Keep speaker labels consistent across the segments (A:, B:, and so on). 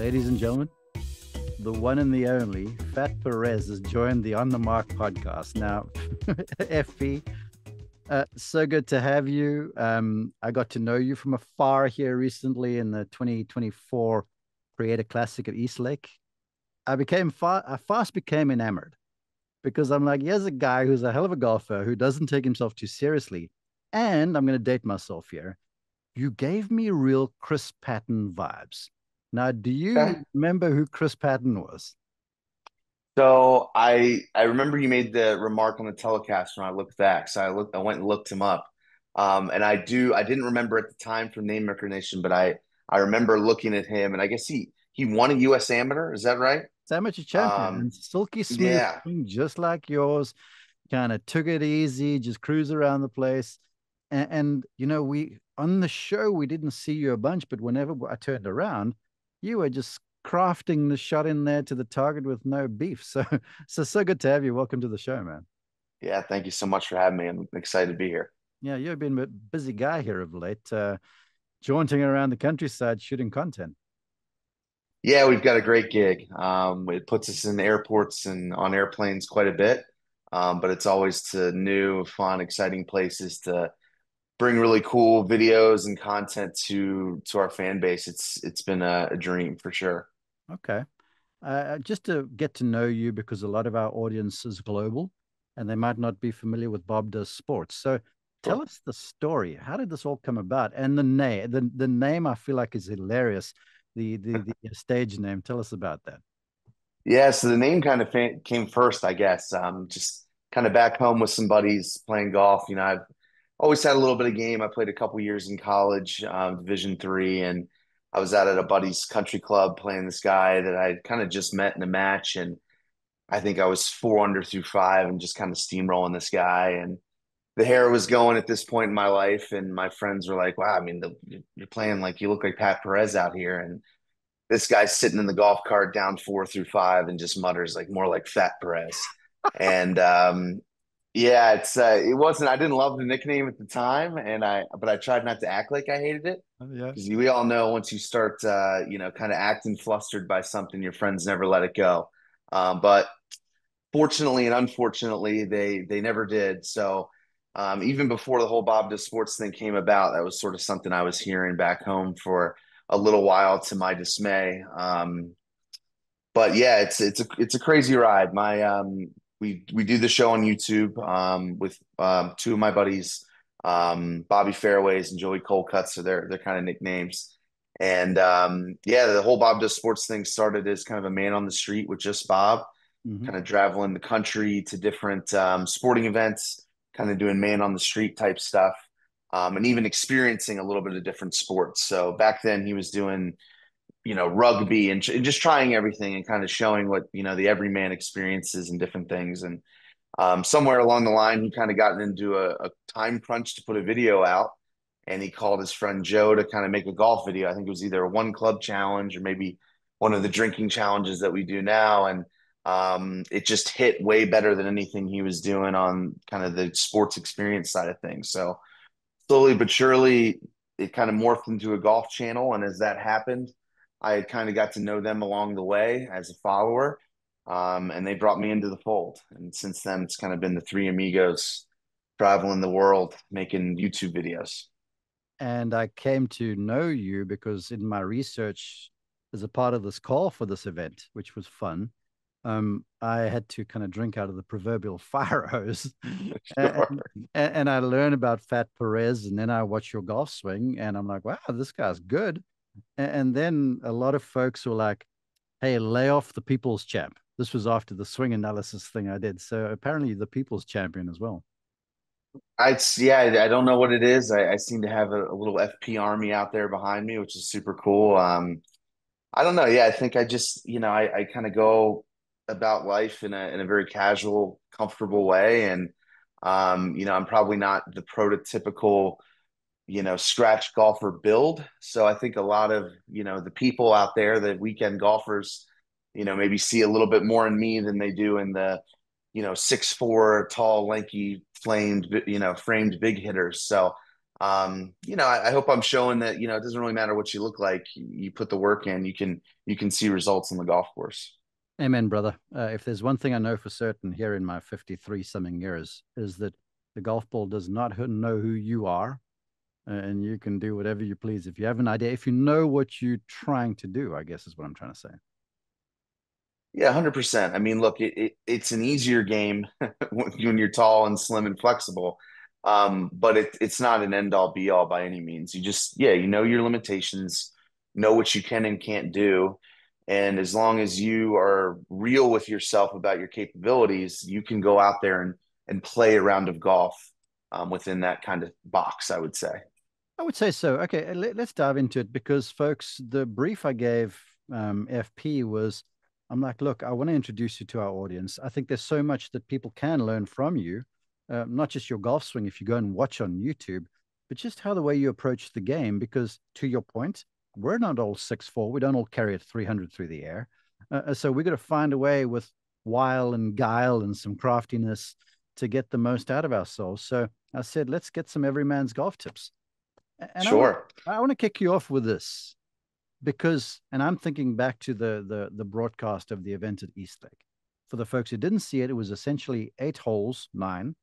A: Ladies and gentlemen, the one and the only Fat Perez has joined the On the Mark podcast. Now, FP, so good to have you. I got to know you from afar here recently in the 2024 Creator Classic at Eastlake. I fast became enamored because I'm like, here's a guy who's a hell of a golfer who doesn't take himself too seriously. And I'm going to date myself here. You gave me real Chris Patton vibes. Now, do
B: Okay.
A: you remember who Chris Patton was?
B: So I remember you made the remark on the telecast when I looked back. So I went and looked him up. And I didn't remember at the time from name recognition, but I remember looking at him and I guess he won a US amateur, is that right?
A: It's amateur champion
B: Um
A: and silky smooth
B: yeah.
A: swing, just like yours. Kind of took it easy, just cruise around the place. We on the show we didn't see you a bunch, but whenever I turned around, you were just crafting the shot in there to the target with no beef. So good to have you. Welcome to the show, man.
B: Yeah, thank you so much for having me. I'm excited to be here.
A: Yeah, you've been a busy guy here of late, jaunting around the countryside shooting content.
B: Yeah, we've got a great gig. It puts us in airports and on airplanes quite a bit. But it's always to new, fun, exciting places to bring really cool videos and content to our fan base. It's been a dream for sure.
A: Okay. Just to get to know you, because a lot of our audience is global and they might not be familiar with Bob Does Sports. So tell
B: Sure.
A: us the story. How did this all come about? And the name, the name I feel like is hilarious. The stage name. Tell us about that.
B: Yeah, so the name kind of came first, I guess. Just kind of back home with some buddies playing golf. I've always had a little bit of game. I played a couple years in college, Division 3, and I was out at a buddy's country club playing this guy that I kind of just met in a match, and I think I was 4 under through five, and just kind of steamrolling this guy, and the hair was going at this point in my life, and my friends were like, "Wow, I mean, you're playing like you look like Pat Perez out here," and this guy's sitting in the golf cart down 4 through 5 and just mutters like more like Fat Perez. And yeah, it wasn't. I didn't love the nickname at the time, but I tried not to act like I hated it
A: Yeah.
B: because we all know once you start, kind of acting flustered by something, your friends never let it go. But fortunately and unfortunately, they never did. So even before the whole Bob Does Sports thing came about, that was sort of something I was hearing back home for a little while, to my dismay. But yeah, it's a crazy ride. We do the show on YouTube with two of my buddies, Bobby Fairways and Joey Colcutt, so they're kind of nicknames. And yeah, the whole Bob Does Sports thing started as kind of a man on the street with just Bob,
A: Hmm.
B: kind of traveling the country to different sporting events, kind of doing man on the street type stuff, and even experiencing a little bit of different sports. So back then he was doing, rugby and just trying everything and kind of showing what, the everyman experiences and different things. And somewhere along the line, he kind of gotten into a time crunch to put a video out. And he called his friend Joe to kind of make a golf video. I think it was either a one club challenge or maybe one of the drinking challenges that we do now. And it just hit way better than anything he was doing on kind of the sports experience side of things. So slowly but surely, it kind of morphed into a golf channel. And as that happened, I had kind of got to know them along the way as a follower. And they brought me into the fold. And since then, it's kind of been the three amigos traveling the world making YouTube videos.
A: And I came to know you because in my research, as a part of this call for this event, which was fun, I had to kind of drink out of the proverbial fire hose, and,
B: Sure.
A: and I learned about Fat Perez, and then I watch your golf swing, and I'm like, wow, this guy's good. And then a lot of folks were like, hey, lay off the people's champ. This was after the swing analysis thing I did. So apparently the people's champion as well.
B: Yeah, I don't know what it is. I seem to have a little FP army out there behind me, which is super cool. I don't know. Yeah, I think I just, I kind of go about life in a very casual, comfortable way. And I'm probably not the prototypical, scratch golfer build. So I think a lot of, the people out there, the weekend golfers, maybe see a little bit more in me than they do in the, 6'4" tall, lanky, framed big hitters. So I hope I'm showing that, it doesn't really matter what you look like. You put the work in, you can see results on the golf course.
A: Amen, brother. If there's one thing I know for certain here in my 53 something years, is that the golf ball does not know who you are, and you can do whatever you please. If you have an idea, if you know what you're trying to do, I guess is what I'm trying to say.
B: Yeah, 100%. I mean, look, it's an easier game when you're tall and slim and flexible. But it's not an end all be all by any means. Yeah, you know your limitations, know what you can and can't do. And as long as you are real with yourself about your capabilities, you can go out there and play a round of golf within that kind of box, I would say.
A: I would say so. Okay, us dive into it because, folks, the brief I gave FP was I'm like, look, I want to introduce you to our audience. I think there's so much that people can learn from you, not just your golf swing if you go and watch on YouTube, but just how the way you approach the game. Because to your point, we're not all 6'4", we don't all carry it 300 through the air. So we got to find a way with wile and guile and some craftiness to get the most out of ourselves. So I said, let's get some everyman's golf tips. And
B: Sure.
A: I want to kick you off with this because, and I'm thinking back to the broadcast of the event at Eastlake. For the folks who didn't see it, it was essentially 8 holes, 9,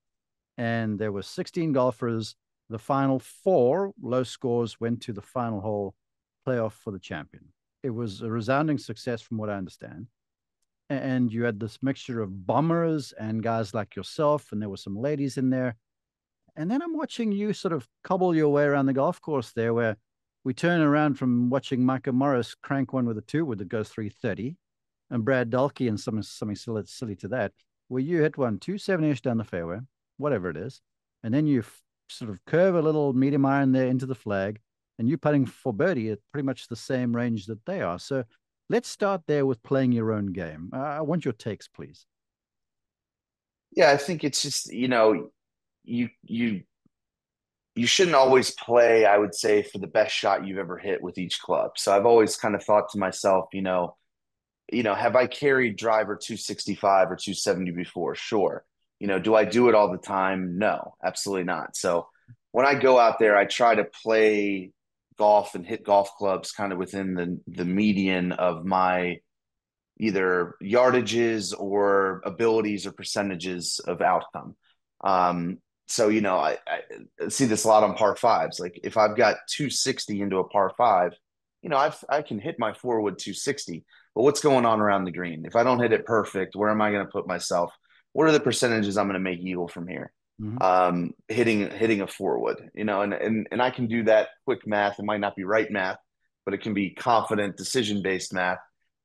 A: and there were 16 golfers. The final 4 low scores went to the final hole playoff for the champion. It was a resounding success from what I understand. And you had this mixture of bombers and guys like yourself, and there were some ladies in there. And then I'm watching you sort of cobble your way around the golf course there, where we turn around from watching Micah Morris crank one with a 2-wood that goes 330, and Brad Dalkey and something silly to that, where you hit one 270-ish down the fairway, whatever it is, and then you sort of curve a little medium iron there into the flag, and you putting for birdie at pretty much the same range that they are. So let's start there with playing your own game. I want your takes, please.
B: Yeah, I think it's just, you shouldn't always play, I would say, for the best shot you've ever hit with each club. So I've always kind of thought to myself, have I carried driver 265 or 270 before? Sure. Do I do it all the time? No, absolutely not. So when I go out there, I try to play golf and hit golf clubs kind of within the median of my either yardages or abilities or percentages of outcome. So I see this a lot on par fives. Like if I've got 260 into a par five, I can hit my forward 260. But what's going on around the green? If I don't hit it perfect, where am I going to put myself? What are the percentages I'm going to make eagle from here?
A: Mm-hmm.
B: Hitting a forward, and I can do that quick math. It might not be right math, but it can be confident decision based math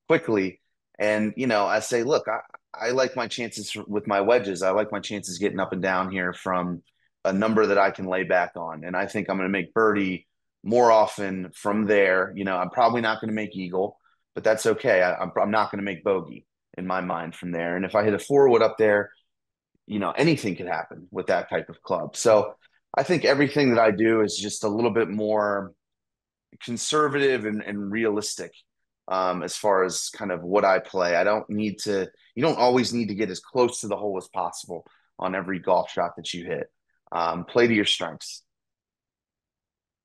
B: quickly. And I say, look, I like my chances with my wedges. I like my chances getting up and down here from a number that I can lay back on. And I think I'm going to make birdie more often from there. I'm probably not going to make eagle, but that's okay. I'm not going to make bogey in my mind from there. And if I hit a forward up there, anything could happen with that type of club. So I think everything that I do is just a little bit more conservative and realistic as far as kind of what I play. You don't always need to get as close to the hole as possible on every golf shot that you hit. Play to your strengths.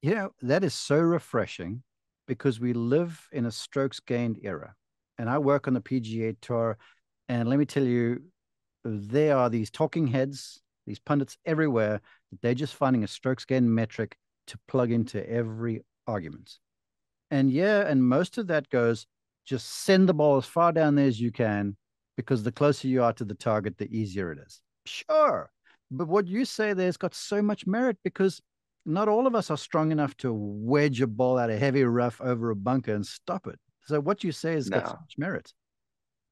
A: That is so refreshing because we live in a strokes gained era. And I work on the PGA Tour. And let me tell you, there are these talking heads, these pundits everywhere, that they're just finding a strokes gained metric to plug into every argument. And most of that goes just send the ball as far down there as you can because the closer you are to the target, the easier it is. Sure. But what you say there's got so much merit because not all of us are strong enough to wedge a ball out of heavy rough over a bunker and stop it. So what you say has got so
B: No,
A: much merit.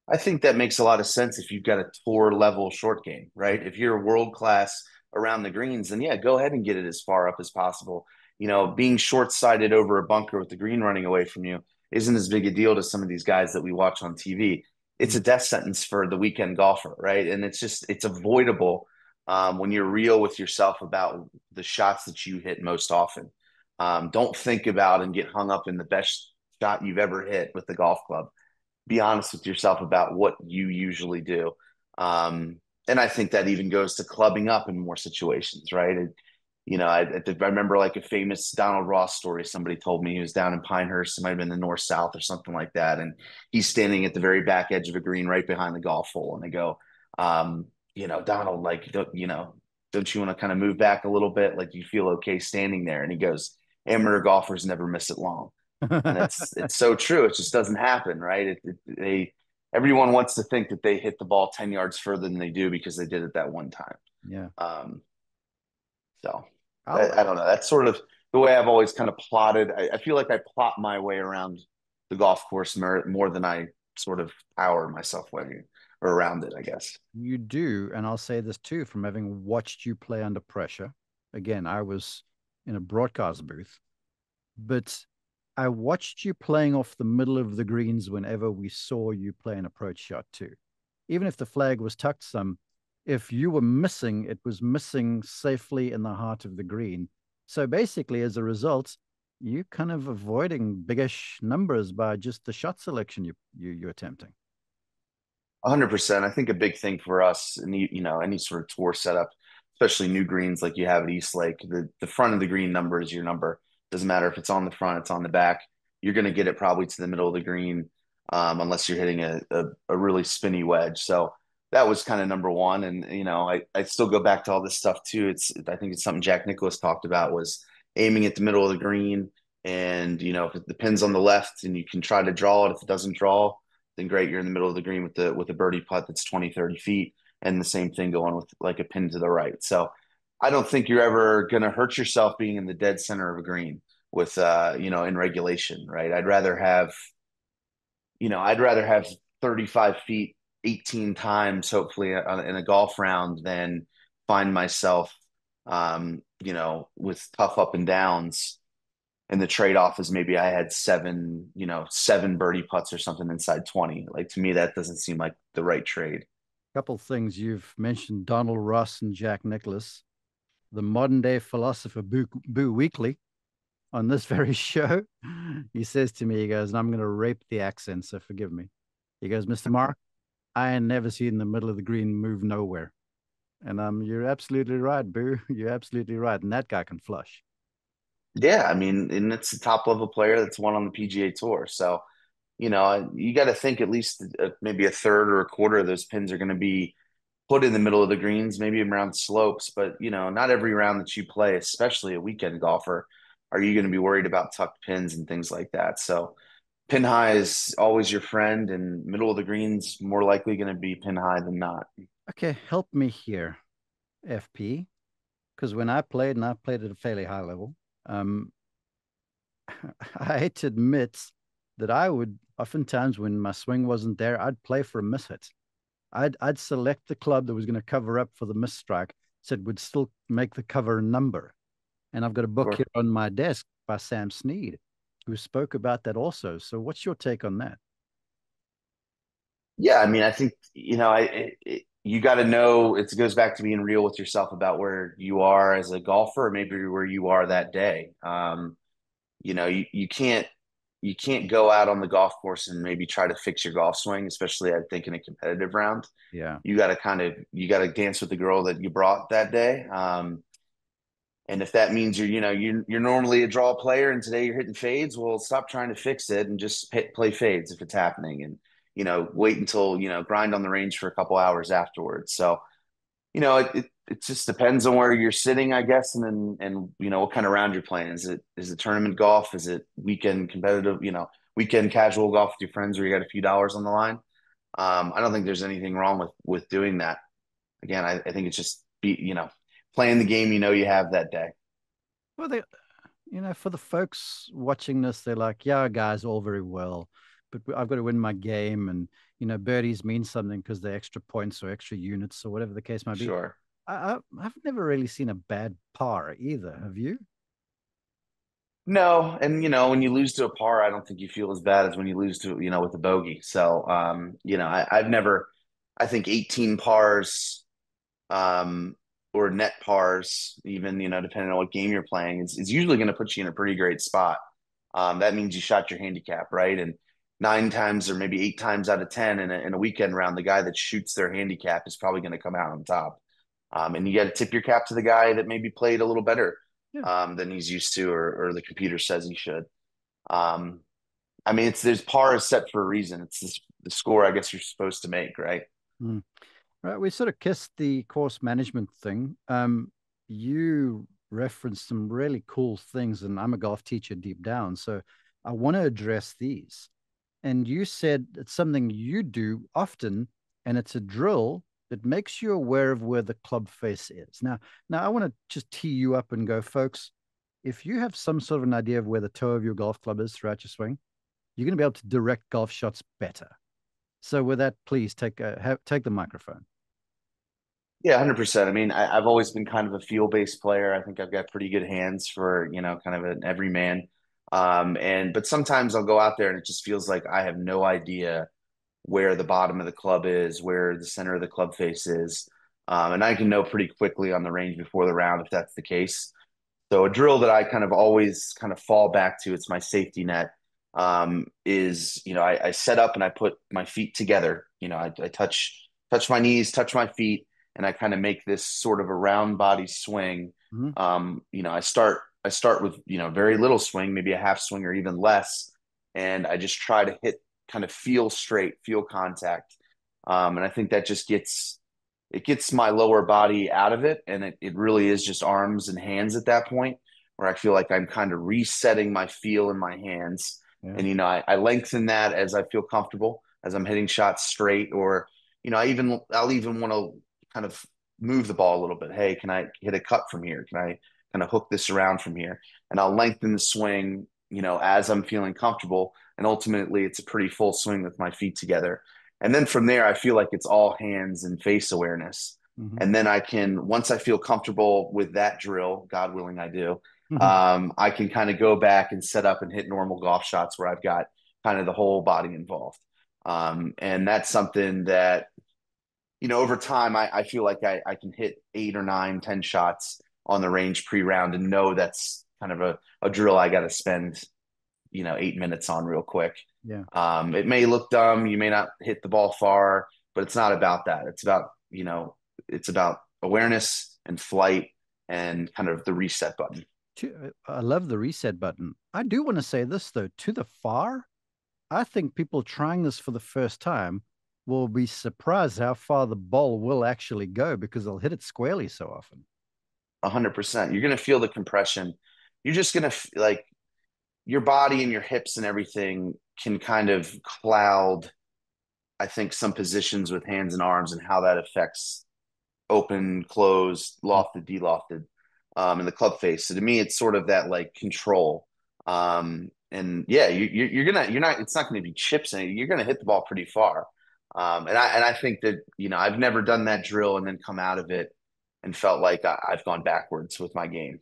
B: I think that makes a lot of sense if you've got a tour level short game, right? If you're world class around the greens, then yeah, go ahead and get it as far up as possible. Being short sighted over a bunker with the green running away from you isn't as big a deal to some of these guys that we watch on TV. It's a
A: Mm.
B: death sentence for the weekend golfer, right? And it's avoidable when you're real with yourself about the shots that you hit most often. Don't think about and get hung up in the best shot you've ever hit with the golf club. Be honest with yourself about what you usually do. And I think that even goes to clubbing up in more situations, right? I remember like a famous Donald Ross story. Somebody told me he was down in Pinehurst. It might have been the north south or something like that. And he's standing at the very back edge of a green right behind the golf hole. And they go, Donald, like, don't you want to kind of move back a little bit? Like, you feel okay standing there? And he goes, amateur golfers never miss it long. And it's so true. It just doesn't happen, right? Everyone wants to think that they hit the ball 10 yards further than they do because they did it that one time.
A: Yeah.
B: Um, so
A: I'll
B: I don't know. That's sort of the way I've always kind of plotted. I feel like I plot my way around the golf course more than I sort of power myself way or around it, I guess.
A: You do, and I'll say this too, from having watched you play under pressure. Again, I was in a broadcast booth, but I watched you playing off the middle of the greens whenever we saw you play an approach shot too. Even if the flag was tucked some, if you were missing, it was missing safely in the heart of the green. So basically, as a result, you kind of avoiding biggish numbers by just the shot selection you're attempting.
B: 100%. I think a big thing for us, and any sort of tour setup, especially new greens like you have at East Lake, the front of the green number is your number. Doesn't matter if it's on the front, it's on the back. You're going to get it probably to the middle of the green, unless you're hitting a really spinny wedge. So that was kind of number one. And I still go back to all this stuff too. I think it's something Jack Nicklaus talked about was aiming at the middle of the green. And if the pin's on the left and you can try to draw it, if it doesn't draw, then great, you're in the middle of the green with a birdie putt that's 20, 30 feet, and the same thing going with like a pin to the right. So I don't think you're ever going to hurt yourself being in the dead center of a green with in regulation, right? I'd rather have 35 feet 18 times hopefully in a golf round than find myself with tough up and downs, and the trade-off is maybe I had seven birdie putts or something inside 20. Like, to me, that doesn't seem like the right trade.
A: Couple things you've mentioned: Donald Ross and Jack Nicklaus, the modern day philosopher Boo Weekly, on this very show. He says to me, he goes, and I'm going to rape the accent, so forgive me. He goes, Mr. Mark, I ain't never seen the middle of the green move nowhere. And you're absolutely right, Boo. You're absolutely right. And that guy can flush.
B: Yeah, I mean, and it's a top level player that's won on the PGA Tour. So, you got to think at least maybe a third or a quarter of those pins are going to be put in the middle of the greens, maybe around slopes. But, not every round that you play, especially a weekend golfer, are you going to be worried about tucked pins and things like that. So, pin high is always your friend, and middle of the greens more likely going to be pin high than not.
A: Okay, help me here, FP. Because when I played, and I played at a fairly high level, um, I hate to admit that I would oftentimes, when my swing wasn't there, I'd play for a miss hit. I'd select the club that was going to cover up for the miss strike, so it would still make the cover number. And I've got a book
B: Sure.
A: here on my desk by Sam Snead, who spoke about that also. So, what's your take on that?
B: Yeah, I mean, I think you got to know. It goes back to being real with yourself about where you are as a golfer, or maybe where you are that day. You can't go out on the golf course and maybe try to fix your golf swing, especially I think in a competitive round.
A: Yeah.
B: You got to dance with the girl that you brought that day. And if that means you're normally a draw player and today you're hitting fades, well, stop trying to fix it and just play fades if it's happening, and wait until grind on the range for a couple hours afterwards. So it just depends on where you're sitting, I guess, and what kind of round you're playing. Is it tournament golf? Is it weekend competitive? Weekend casual golf with your friends where you got a few dollars on the line? I don't think there's anything wrong with doing that. Again, I think it's just playing the game you have that day.
A: Well, for the folks watching this, they're like, yeah, guys, all very well, but I've got to win my game. And, birdies mean something because they're extra points or extra units or whatever the case might be.
B: Sure.
A: I've never really seen a bad par either. Have you?
B: No, and when you lose to a par, I don't think you feel as bad as when you lose to with a bogey. So I've never, I think 18 pars, um, or net pars, even depending on what game you're playing, is usually going to put you in a pretty great spot. That means you shot your handicap right, and nine times or maybe eight times out of ten in a weekend round, the guy that shoots their handicap is probably going to come out on top. And you got to tip your cap to the guy that maybe played a little better
A: Yeah.
B: than he's used to, or the computer says he should. Um, I mean, there's par is set for a reason. It's the score I guess you're supposed to make, right?
A: Mm. Right. We sort of kissed the course management thing. You referenced some really cool things, and I'm a golf teacher deep down. So I want to address these. And you said it's something you do often, and it's a drill that makes you aware of where the club face is. Now I want to just tee you up and go, folks. If you have some sort of an idea of where the toe of your golf club is throughout your swing, you're going to be able to direct golf shots better. So with that, please take the microphone.
B: Yeah, 100%. I mean, I've always been kind of a feel-based player. I think I've got pretty good hands for, kind of an everyman. But sometimes I'll go out there and it just feels like I have no idea where the bottom of the club is, where the center of the club face is. And I can know pretty quickly on the range before the round if that's the case. So a drill that I kind of always kind of fall back to, it's my safety net, is, I set up and I put my feet together. I touch my knees, touch my feet, and I kind of make this sort of a round body swing.
A: Mm-hmm.
B: I start with, very little swing, maybe a half swing or even less. And I just try to hit, kind of feel straight, feel contact. And I think that just gets my lower body out of it. And it really is just arms and hands at that point where I feel like I'm kind of resetting my feel in my hands.
A: Yeah.
B: And, I lengthen that as I feel comfortable, as I'm hitting shots straight, or, I'll even want to kind of move the ball a little bit. Hey, can I hit a cut from here? Can I kind of hook this around from here? And I'll lengthen the swing, as I'm feeling comfortable. And ultimately, it's a pretty full swing with my feet together. And then from there, I feel like it's all hands and face awareness.
A: Mm-hmm.
B: And then once I feel comfortable with that drill, God willing, I do,
A: Mm-hmm.
B: I can kind of go back and set up and hit normal golf shots where I've got kind of the whole body involved. And that's something that, over time, I feel like I can hit 8 or 9, 10 shots on the range pre-round and know that's kind of a drill I got to spend, 8 minutes on real quick.
A: Yeah.
B: It may look dumb. You may not hit the ball far, but it's not about that. It's about awareness and flight and kind of the reset button.
A: I love the reset button. I do want to say this though, to the far, I think people trying this for the first time will be surprised how far the ball will actually go because they'll hit it squarely so often.
B: 100%. You're going to feel the compression. You're just going to like your body and your hips and everything can kind of cloud, I think, some positions with hands and arms and how that affects open, closed, lofted, delofted, in the club face. So to me, it's sort of that like control. And yeah, you're not, it's not going to be chips in it. You're going to hit the ball pretty far. And I think that, I've never done that drill and then come out of it and felt like I've gone backwards with my game.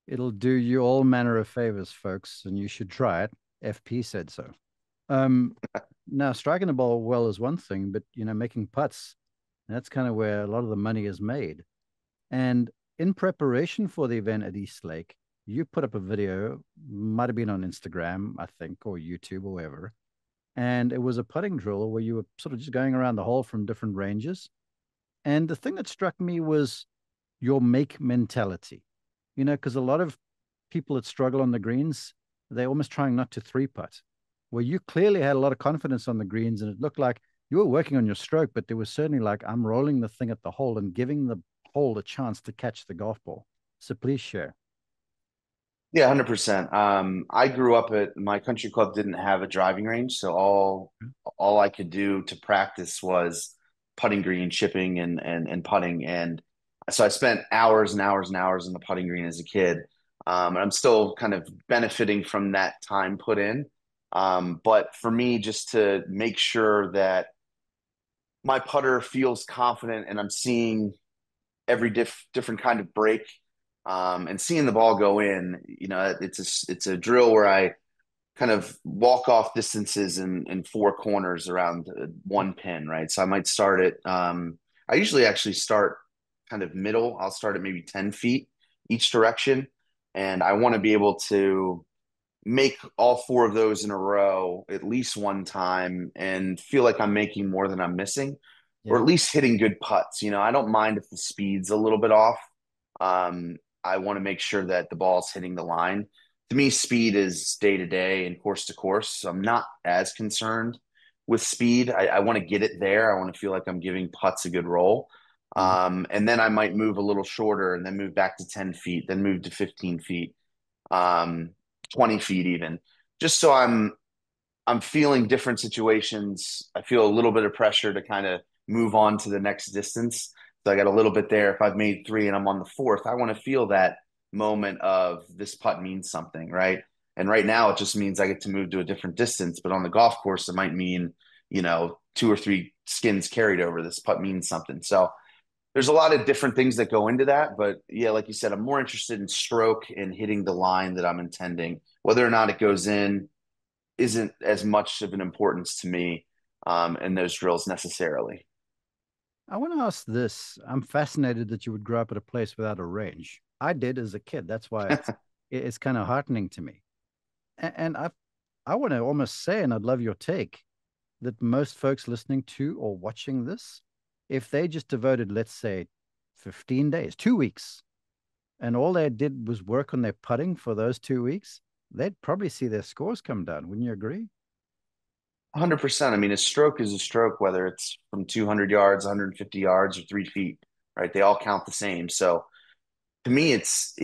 A: It'll do you all manner of favors, folks, and you should try it. FP said so. Um, Now striking the ball well is one thing, but making putts, that's kind of where a lot of the money is made. And in preparation for the event at East Lake, you put up a video, might have been on Instagram, I think, or YouTube or wherever. And it was a putting drill where you were sort of just going around the hole from different ranges. And the thing that struck me was your make mentality, because a lot of people that struggle on the greens, they're almost trying not to three putt. Where you clearly had a lot of confidence on the greens, and it looked like you were working on your stroke, but there was certainly like, I'm rolling the thing at the hole and giving the hole a chance to catch the golf ball. So please share.
B: Yeah, 100%. I grew up at my country club didn't have a driving range, so all I could do to practice was putting green, chipping, and putting. And so I spent hours and hours and hours on the putting green as a kid. And I'm still kind of benefiting from that time put in. But for me, just to make sure that my putter feels confident and I'm seeing every different kind of break, and seeing the ball go in. It's a drill where I kind of walk off distances in four corners around one pin, right? So I might start it. I usually actually start kind of middle. I'll start at maybe 10 feet each direction, and I want to be able to make all four of those in a row at least one time and feel like I'm making more than I'm missing. or
A: Yeah.
B: at least hitting good putts. I don't mind if the speed's a little bit off. I want to make sure that the ball's hitting the line. To me, speed is day to day and course to course. So I'm not as concerned with speed. I want to get it there. I want to feel like I'm giving putts a good roll.
A: Mhm.
B: And then I might move a little shorter and then move back to 10 feet, then move to 15 feet, um, 20 feet even, just so I'm feeling different situations. I feel a little bit of pressure to kind of move on to the next distance. So I got a little bit there. If I've made three and I'm on the fourth, I want to feel that moment of this putt means something, right? And right now it just means I get to move to a different distance. But on the golf course, it might mean, two or three skins carried over. This putt means something. So there's a lot of different things that go into that. But yeah, like you said, I'm more interested in stroke and hitting the line that I'm intending. Whether or not it goes in isn't as much of an importance to me in those drills necessarily.
A: I want to ask this. I'm fascinated that you would grow up at a place without a range. I did as a kid. That's why it's kind of heartening to me. And I want to almost say, and I'd love your take, that most folks listening to or watching this, if they just devoted, let's say, 15 days, 2 weeks, and all they did was work on their putting for those 2 weeks, they'd probably see their scores come down. Wouldn't you agree?
B: 100%. I mean, a stroke is a stroke, whether it's from 200 yards, 150 yards, or 3 feet, right? They all count the same. So to me, it's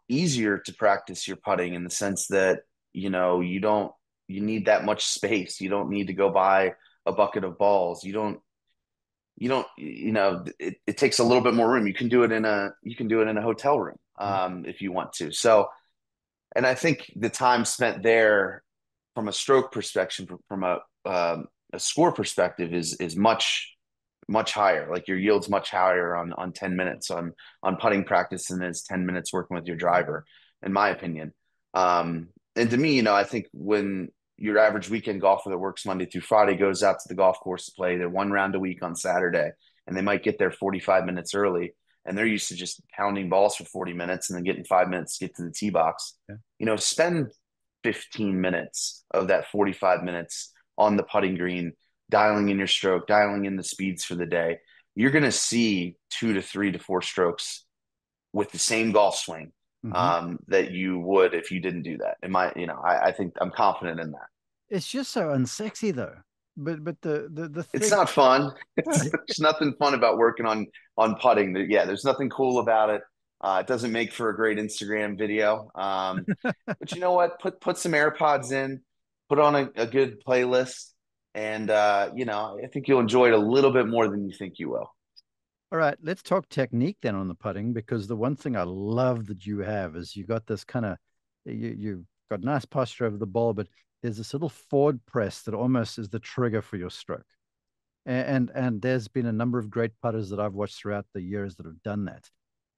B: easier to practice your putting in the sense that you need that much space. You don't need to go buy a bucket of balls. It takes a little bit more room. You can do it in a hotel room
A: Yeah.
B: if you want to. So, and I think the time spent there from a stroke perspective, from a score perspective, is much higher. Like your yield's much higher on 10 minutes on putting practice than is 10 minutes working with your driver, in my opinion. And to me, I think when your average weekend golfer that works Monday through Friday goes out to the golf course to play their one round a week on Saturday, and they might get there 45 minutes early, and they're used to just pounding balls for 40 minutes and then getting 5 minutes to get to the tee box.
A: Yeah.
B: Spend 15 minutes of that 45 minutes on the putting green, dialing in your stroke, dialing in the speeds for the day. You're going to see 2 to 3 to 4 strokes with the same golf swing
A: Mm-hmm.
B: that you would if you didn't do that. I think I'm confident in that.
A: It's just so unsexy though. But the
B: It's
A: thing
B: not fun. There's nothing fun about working on putting. Yeah, there's nothing cool about it. It doesn't make for a great Instagram video. But you know what? Put some AirPods in, put on a good playlist, and I think you'll enjoy it a little bit more than you think you will.
A: All right, let's talk technique then on the putting, because the one thing I love that you have is you got this kind of you've got nice posture over the ball, but there's this little forward press that almost is the trigger for your stroke. And there's been a number of great putters that I've watched throughout the years that have done that.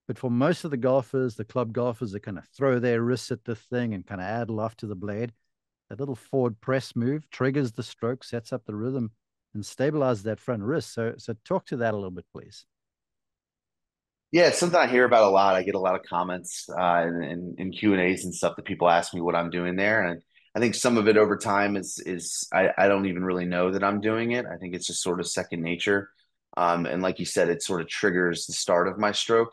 A: But for most of the golfers, the club golfers, they kind of throw their wrists at the thing and kind of add loft to the blade. That little forward press move triggers the stroke, sets up the rhythm, and stabilizes that front wrist. So talk to that a little bit, please.
B: Yeah, it's something I hear about a lot. I get a lot of comments in Q&As and stuff that people ask me what I'm doing there, and I think some of it over time is I don't even really know that I'm doing it. I think it's just sort of second nature, and like you said, it sort of triggers the start of my stroke.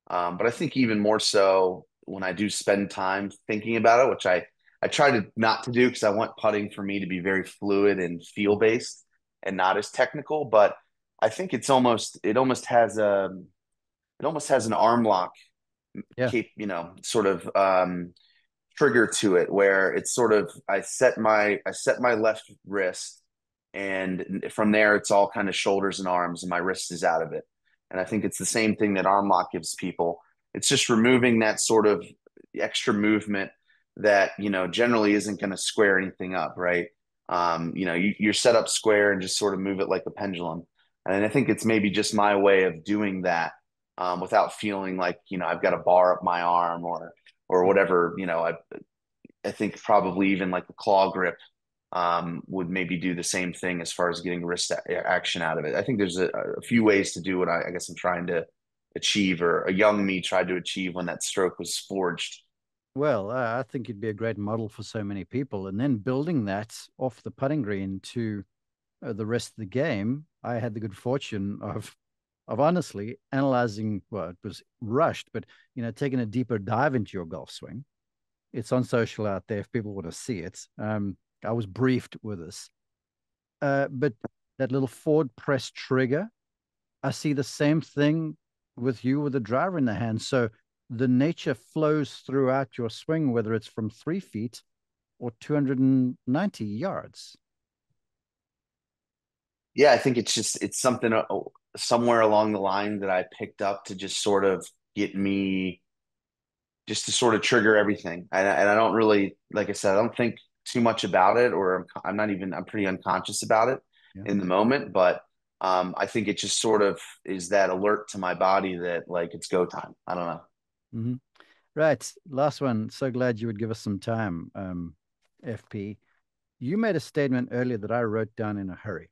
B: But I think even more so when I do spend time thinking about it, which I try to not to do because I want putting for me to be very fluid and feel based and not as technical. But I think it almost has an arm lock
A: Yeah.
B: sort of trigger to it where it's sort of I set my left wrist, and from there it's all kind of shoulders and arms and my wrist is out of it. And I think it's the same thing that arm lock gives people. It's just removing that sort of extra movement that generally isn't going to square anything up, right? You're set up square and just sort of move it like a pendulum. And I think it's maybe just my way of doing that without feeling like I've got a bar up my arm or whatever. I think probably even like the claw grip would maybe do the same thing as far as getting wrist action out of it. I think there's a few ways to do what I guess I'm trying to achieve, or a young me tried to achieve when that stroke was forged.
A: Well, I think you'd be a great model for so many people. And then building that off the putting green to the rest of the game, I had the good fortune of honestly analyzing. Well, it was rushed, but taking a deeper dive into your golf swing. It's on social out there if people want to see it. I was briefed with this, but that little forward press trigger, I see the same thing with you with the driver in the hand. So the nature flows throughout your swing, whether it's from 3 feet or 290 yards.
B: Yeah, I think it's something somewhere along the line that I picked up to just sort of get me just to sort of trigger everything. And I don't really, like I said, I don't think too much about it, or I'm not even, I'm pretty unconscious about it
A: Yeah.
B: in the moment. But I think it just sort of is that alert to my body that like it's go time. I don't know.
A: Mm-hmm. Right. Last one. So glad you would give us some time, FP. You made a statement earlier that I wrote down in a hurry.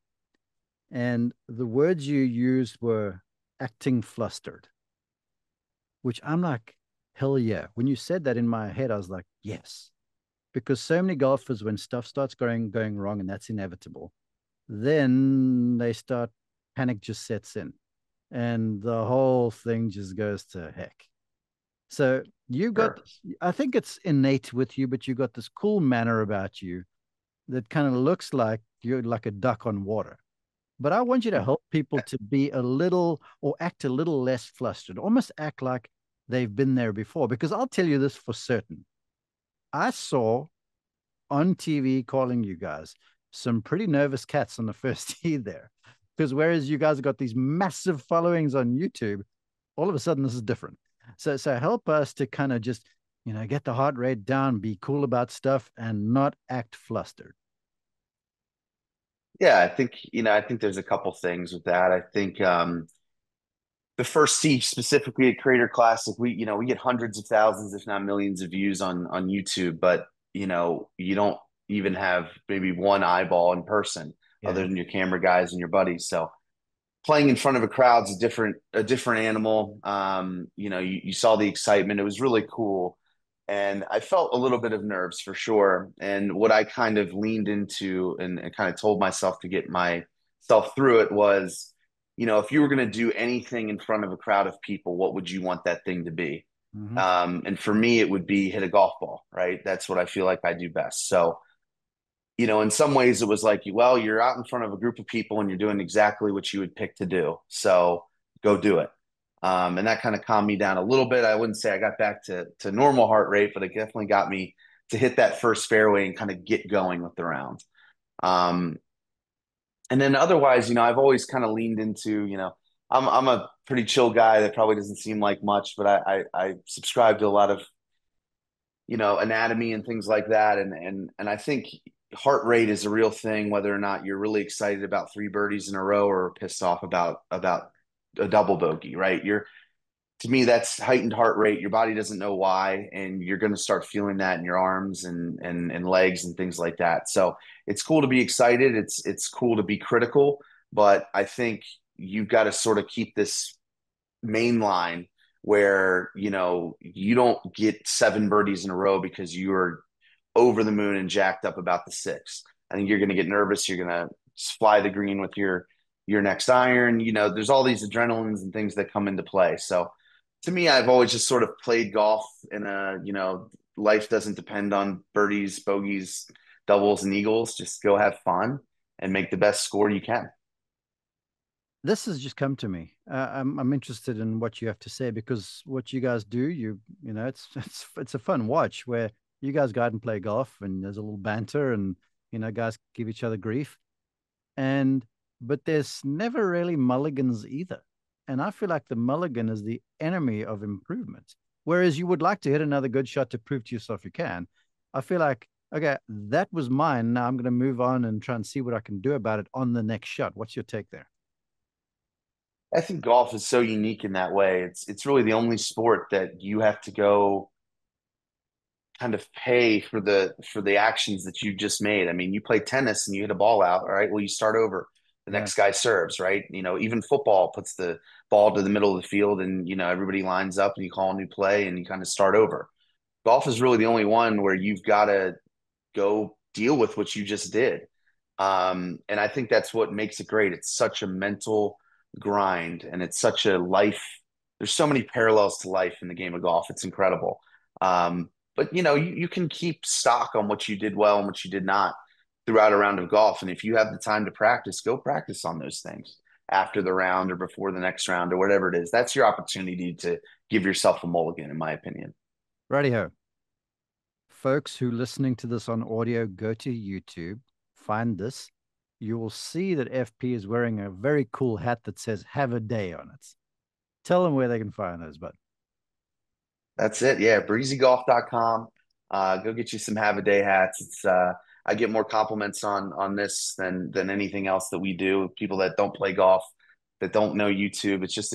A: And the words you used were acting flustered, which I'm like, hell yeah. When you said that in my head, I was like, yes. Because so many golfers, when stuff starts going wrong, and that's inevitable, then they start panic just sets in and the whole thing just goes to heck. So you got,
B: Sure.
A: I think it's innate with you, but you got this cool manner about you that kind of looks like you're like a duck on water. But I want you to help people to be a little or act a little less flustered, almost act like they've been there before. Because I'll tell you this for certain. I saw on TV calling you guys some pretty nervous cats on the first tee there. Because whereas you guys got these massive followings on YouTube, all of a sudden this is different. So help us to kind of just, get the heart rate down, be cool about stuff, and not act flustered.
B: Yeah, I think there's a couple things with that. I think the first tee specifically at Creator Classic, we get hundreds of thousands, if not millions of views on YouTube, but you don't even have maybe one eyeball in person other
A: Yeah.
B: than your camera guys and your buddies. So playing in front of a crowd's a different animal. You saw the excitement. It was really cool. And I felt a little bit of nerves for sure. And what I kind of leaned into and kind of told myself to get myself through it was, if you were going to do anything in front of a crowd of people, what would you want that thing to be?
A: Mm-hmm.
B: And for me, it would be hit a golf ball, right? That's what I feel like I do best. So, in some ways it was like, well, you're out in front of a group of people and you're doing exactly what you would pick to do. So go do it. And that kind of calmed me down a little bit. I wouldn't say I got back to normal heart rate, but it definitely got me to hit that first fairway and kind of get going with the round. Um, and then otherwise, I've always kind of leaned into, I'm a pretty chill guy that probably doesn't seem like much, but I subscribe to a lot of anatomy and things like that, and I think heart rate is a real thing, whether or not you're really excited about three birdies in a row or pissed off about a double bogey, right? You're To me, that's heightened heart rate. Your body doesn't know why, and you're going to start feeling that in your arms and legs and things like that. So it's cool to be excited. It's cool to be critical, but I think you've got to sort of keep this main line where you don't get seven birdies in a row because you are over the moon and jacked up about the six. I think you're going to get nervous. You're going to fly the green with your next iron. There's all these adrenalines and things that come into play. So to me, I've always just sort of played golf in a life doesn't depend on birdies, bogeys, doubles, and eagles. Just go have fun and make the best score you can.
A: This has just come to me. I'm interested in what you have to say because what you guys do, it's a fun watch where you guys go out and play golf and there's a little banter and guys give each other grief and but there's never really mulligans either. And I feel like the mulligan is the enemy of improvement. Whereas you would like to hit another good shot to prove to yourself you can. I feel like, okay, that was mine. Now I'm going to move on and try and see what I can do about it on the next shot. What's your take there?
B: I think golf is so unique in that way. It's really the only sport that you have to go kind of pay for the actions that you just made. I mean, you play tennis and you hit a ball out, all right? Well, you start over. The
A: Yeah.
B: next guy serves, right? Even football puts the ball to the middle of the field and everybody lines up and you call a new play and you kind of start over. Golf is really the only one where you've got to go deal with what you just did. And I think that's what makes it great. It's such a mental grind, and it's such a life. There's so many parallels to life in the game of golf. It's incredible. But you can keep stock on what you did well and what you did not throughout a round of golf. And if you have the time to practice, go practice on those things after the round or before the next round or whatever it is. That's your opportunity to give yourself a mulligan, in my opinion.
A: Righty-ho. Folks who listening to this on audio, go to YouTube, find this. You will see that FP is wearing a very cool hat that says "Have a Day" on it. Tell them where they can find those, but
B: That's it. Yeah, breezygolf.com. Go get you some have a day hats. It's I get more compliments on this than anything else that we do. People that don't play golf, that don't know YouTube. It's just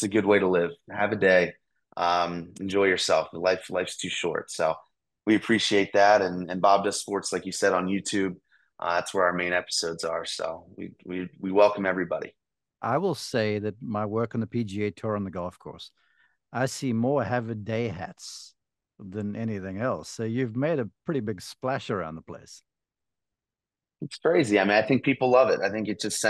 B: a good way to live. Have a day. Enjoy yourself. Life's too short. So we appreciate that. And Bob does sports, like you said, on YouTube. That's where our main episodes are. So we welcome everybody.
A: I will say that my work on the PGA Tour on the golf course, I see more have a day hats than anything else. So you've made a pretty big splash around the place.
B: It's crazy. I mean, I think people love it. I think it just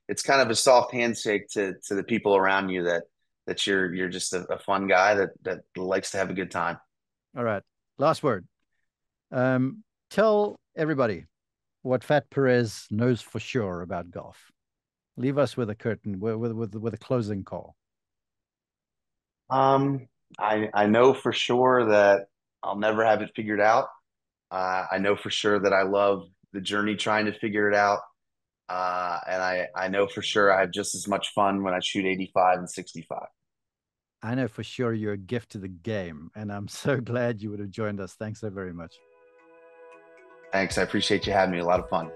B: it's kind of a soft handshake to the people around you that you're just a fun guy that likes to have a good time.
A: All right. Last word. Tell everybody what Fat Perez knows for sure about golf. Leave us with a curtain, with a closing call.
B: Um, I know for sure that I'll never have it figured out. I know for sure that I love the journey trying to figure it out. And I know for sure I have just as much fun when I shoot 85 and 65.
A: I know for sure you're a gift to the game, and I'm so glad you would have joined us. Thanks so very much.
B: Thanks. I appreciate you having me. A lot of fun.